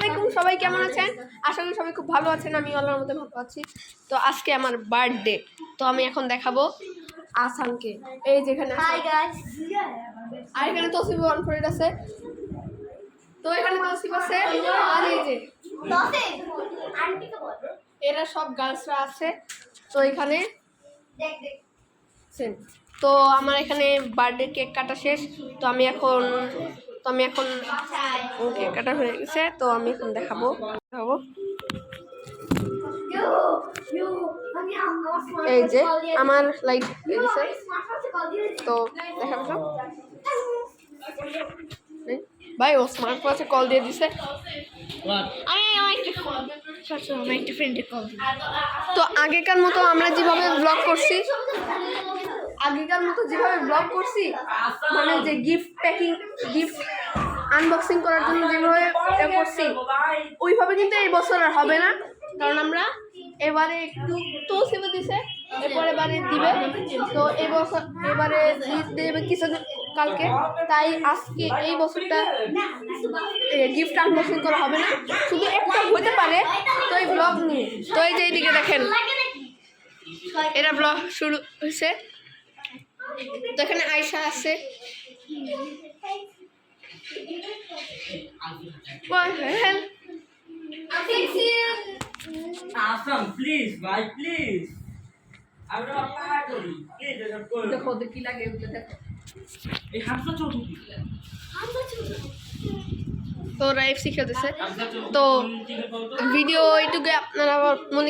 আলাইকুম, সবাই কেমন আছেন? আশা করি সবাই খুব ভালো আছেন। আমি আল্লাহর মধ্যে ভালো আছি। তো আজকে আমার বার্থডে, তো আমি এখন দেখাবো আসানকে। এই যেখানে আর এখানে তসিফ ওয়ান ফ্রেন্ড আছে, তো এখানে তসিফ আছে, আর এই যে এরা সব গার্লসরা আছে। তো এখানে তো আমার এখানে বার্থডে কেক কাটা শেষ। তো আমি এখন কেক কাটা হয়ে গেছে, তো আমি এখন দেখাবো। এই যে আমার লাইট দিছে, তো দেখাবো ভাই ও স্মার্ট ওয়াচে কল দিয়ে দিছে। তো আগেকার মতো আমরা যেভাবে ব্লগ করছি মানে যে গিফট প্যাকিং, গিফট আনবক্সিং করার জন্য যেভাবে করছি ওইভাবে কিন্তু এই বছর আর হবে না, কারণ আমরা এবারে একটু তৌসিফ দিছে, এবারে দিবে। তো এই বছর এবারে দেবে কিছুদিন কালকে, তাই আজকে এই বছরটা গিফট আনবক্সিং করা হবে না, শুধু একটা হতে পারে। তো এই ব্লগ নিয়ে, তো এই যে এইদিকে দেখেন এরা ব্লগ শুরু হয়েছে। তো এখানে আয়শা আছে, দেখো কি লাগে তো রাইফ শিখাতেছে। তো ভিডিও এইটুকু, আপনারা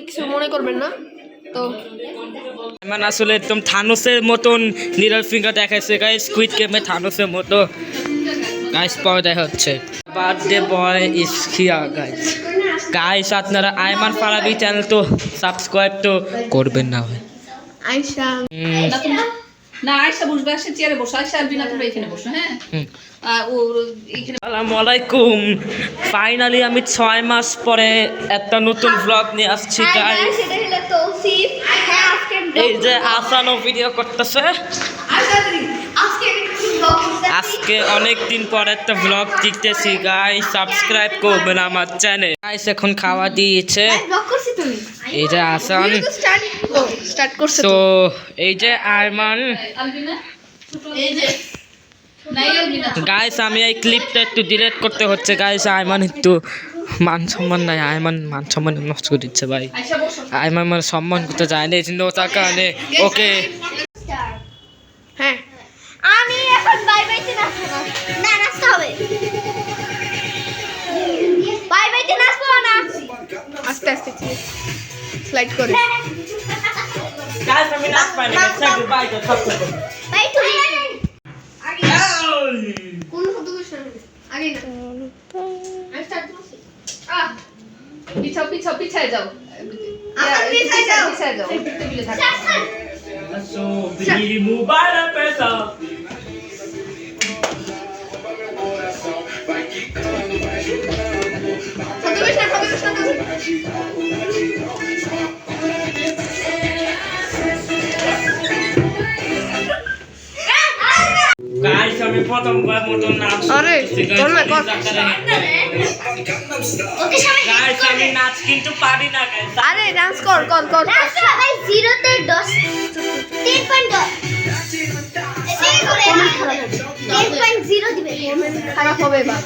কিছু মনে করবেন না। তো মানে আসলে একদম থানোসের মতন লিটল ফিঙ্গার দেখাচ্ছে গাইস, স্কুইড গেমে থানোসের মতো গাইস পরে দেখা হচ্ছে। Birthday boy is here guys আপনারা আইমান ফারাবি চ্যানেল তো সাবস্ক্রাইব তো করবেন না ভাই। আয়শা না, আয়শা বসবে, আসে চেয়ারে বসো। আয়শা আর বিনা তোমরা এখানে বসো। হ্যাঁ, আসসালামু আলাইকুম। ফাইনালি আমি 6 মাস পরে একটা নতুন ব্লগ নিয়ে আসছি গাইস। এই যে আসানও ভিডিও করতেছে। আজকে অনেক দিন পর একটা ব্লগ দিতেছি গাইস, সাবস্ক্রাইব করবেন আমার চ্যানেল গাইস। এখন খাওয়া দিয়েছে এই যে আসান, স্টার্ট করছে। তো এই যে আরমান গাইস, আমি এই ক্লিপটা একটু ডিলিট করতে হচ্ছে গাইস। আয়মান একটু মান সম্মান নাই, আয়মান মান সম্মান নষ্ট করে দিচ্ছে ভাই। আয়মান মানে সম্মান করতে যায় না, এই জন্য টাকা আনে। ওকে হ্যাঁ, আমি এখন বাইতে নাচবো না, নাচতে হবে। বাইতে নাচবো না, আস্তে আস্তে স্লাইড করে। গাইস আমি নাচ পাই না, সেটা বাই তো সব করে বাই তুমি আগে কোন শব্দ করছ আগে না, আমি স্টার্ট করছি। পিছায় যাও। পিছায় যাও। টেবিলে থাকো। সো বিলি মুবারক পেসা গাইস আমি প্রথমবার মতন নাচ। আরে কর না কর। ওকে সবাই গাইস আমি নাচ কিন্তু পারি না গাইস। আরে ডান্স কর কর কর। নাচতে হবে। 0 তে 10 3.10 10.0 দিবে। খারাপ হবে বা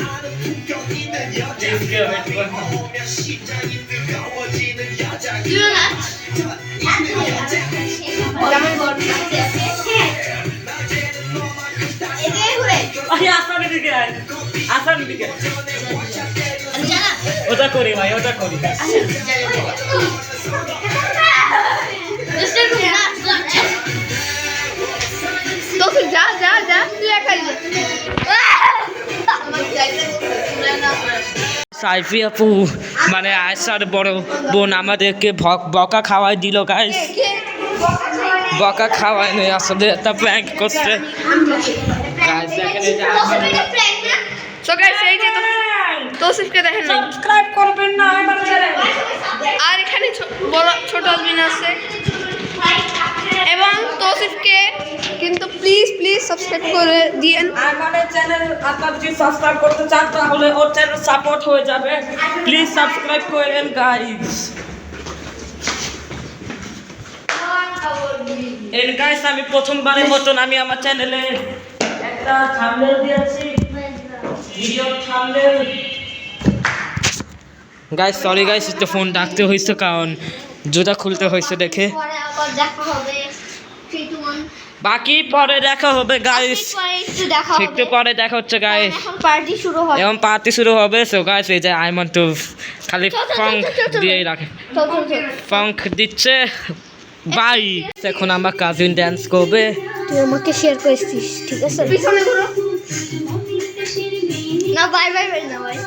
জিরো না যেমন কর। এগে ঘুরে আরে আসানের দিকে আয়, আসানের দিকে জানা ওটা করি ভাই, ওটা করি। দোস্তের ঘুরে না তো যা যা যা তুই একাই যা। সাইফি আপু মানে আয়সার বড় বোন আমাদেরকে বকা খাওয়াই দিল গাইস। বকা খাওয়াই নেই, আসলে একটা প্র্যাঙ্ক করছে গাইস। এখানে যে তো গাইস এই যে তৌসিফকে দেখেন নাই, সাবস্ক্রাইব করবেন না আমার চ্যানেল। আর এখানে বড় ছোট আলবিন আছে। এবং তৌসিফকে কিন্তু প্লিজ প্লিজ সাবস্ক্রাইব করে দিয়েন। আমাদের চ্যানেল আপনারা যদি সাবস্ক্রাইব করতে চান তাহলে ওর চ্যানেল সাপোর্ট হয়ে যাবে। প্লিজ সাবস্ক্রাইব করেন গাইস। এন্ড গাইস আমি প্রথমবারের মতন আমি আমার চ্যানেলে একটা থাম্বনেল দিয়েছি, video thumbnail. Guys sorry guys, একটু ফোন ডাকতে হয়েছে কারণ জুতা খুলতে হয়েছে দেখে। পরে আবার দেখা হবে 3 2 1 বাকি পরে দেখা হবে গাইস, পরে একটু দেখা হবে একটু পরে দেখা হচ্ছে গাইস। এখন পার্টি শুরু হবে এবং পার্টি শুরু হবে। সো গাইস এই যে আইমান তো খালি ফাঙ্ক দিয়েই রাখে, চল চল চল ফাঙ্ক দিচ্ছে। বাই। এখন আমার কাজিন ড্যান্স করবে। তুই আমাকে শেয়ার করেছিস ঠিক আছে পিছনে ঘুরো। না বাই বাই বাই না ভাই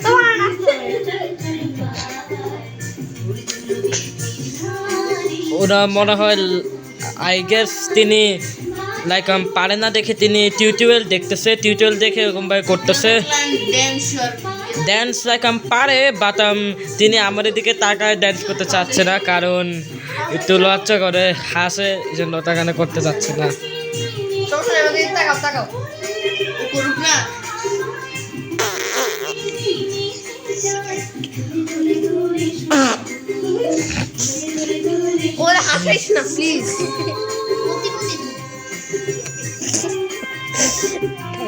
তোমার নাচতে ওরা মনে হয় আই গেস তিনি লাইক পারে না দেখে তিনি টিউটোরিয়াল দেখতেছে, টিউটোরিয়াল দেখে এরকমভাবে করতেছে ড্যান্স। লাইক পারে বাট তিনি আমাদের দিকে তাকায় ড্যান্স করতে চাচ্ছে না কারণ একটু লজ্জা করে, হাসে, এই জন্য তাকানে করতে চাচ্ছে না। তাকাও তাকাও করুক না। ওরা হাসাইস না প্লিজ।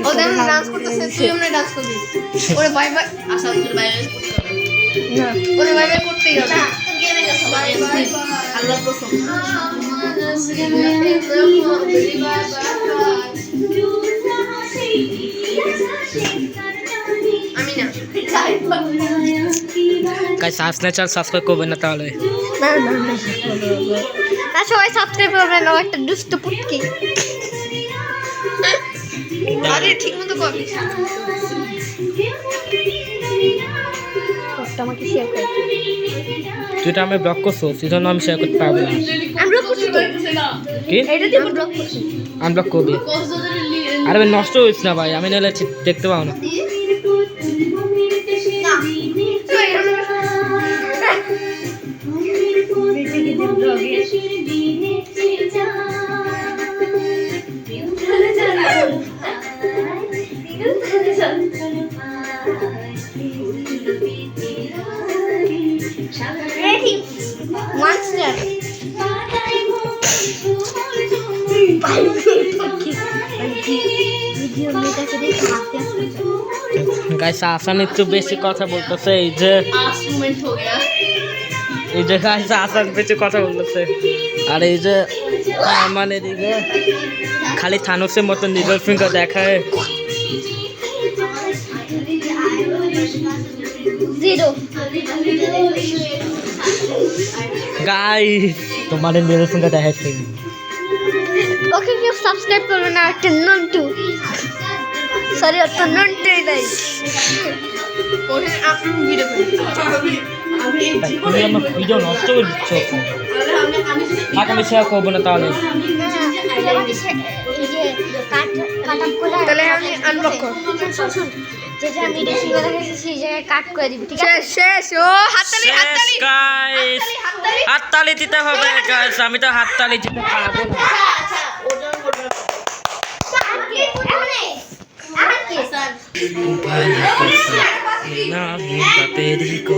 ওদের ডান্স করতেছে, তুই আমরা ডান্স করবি। ওরে বাই বাই। আশা করি বাই বাই করতে হবে না, ওরে বাই বাই করতেই হবে। গেমে গেছে বাই বাই আল্লাহ কসম। আমি না গাইস আসলে চাল সাবস্ক্রাইব করবেন না তাহলে। না সবাই সাবস্ক্রাইব করবেন না একটা দুষ্ট পুটকি আরে ঠিক মতো কর। আমাকে শেয়ার করে তুই তো আমি ব্লক করছো, সেজন্য আমি শেয়ার করতে পারবো না। আমরা করছি তো কি এটা দিয়ে ব্লক করছি আনব্লক করবি? আরে ভাই নষ্ট হইস না ভাই, আমি নাহলে দেখতে পাবো না। রেডি মাস্টার ভিডিও মেটাকে দেখে হাসতে গাইস আসান একটু বেশি কথা বলতেছে, এই যে এই যে গাইস আসান বেশি কথা বলতেছে। আর এই যে মানে এদিকে খালি থানোসের মতো নিডল ফিঙ্গার দেখায়। জিরো গাইস তোমার নিডল ফিঙ্গার দেখাচ্ছে। ওকে কেউ সাবস্ক্রাইব করবে না একটা নন্টু সরি একটা নন্টুই নাই ওরে আপনি ভিডিও করি। তুমি আমার ভিডিও নষ্ট করে দিচ্ছ। থাক আমি শেয়ার করবো না তাহলে। তাহলে আমি আনব্লক করব। যেটা আমি রেসি করে রেখেছি সেই জায়গায় কাট করে দিব ঠিক আছে শেষ শেষ। ও হাততালি হাততালি গাইস হাততালি। হাততালি দিতে হবে গাইস, আমি তো হাততালি দিতে পারবো না। না পেরিকো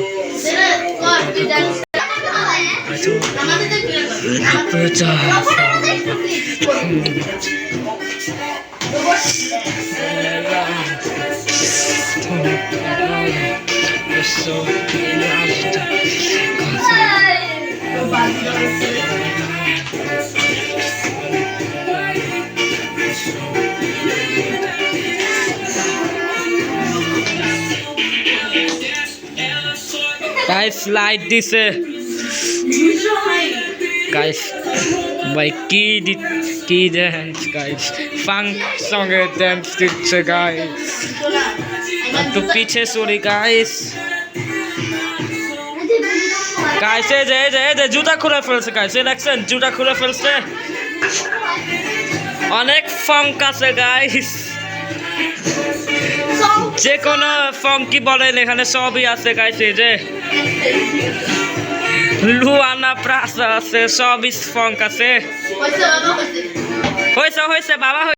গাইস লাইট দিছে গাইস ভাই কি ড্যান্স গাইস, ফাঙ্ক সঙ্গে ড্যান্স দিচ্ছে গাইস। একটু পিছে সরি গাইস। গাইস এই যে জুতা খুলে ফেলছে গাইস, এই দেখছেন জুতা খুলে ফেলছে। অনেক ফাঙ্ক আছে গাইস, যে কোনো ফাঙ্কি বলেন এখানে সবই আছে গাইস। এই যে লুয়ানা প্রাসা আছে, সব স্পঙ্ক আছে। হয়েছে বাবা।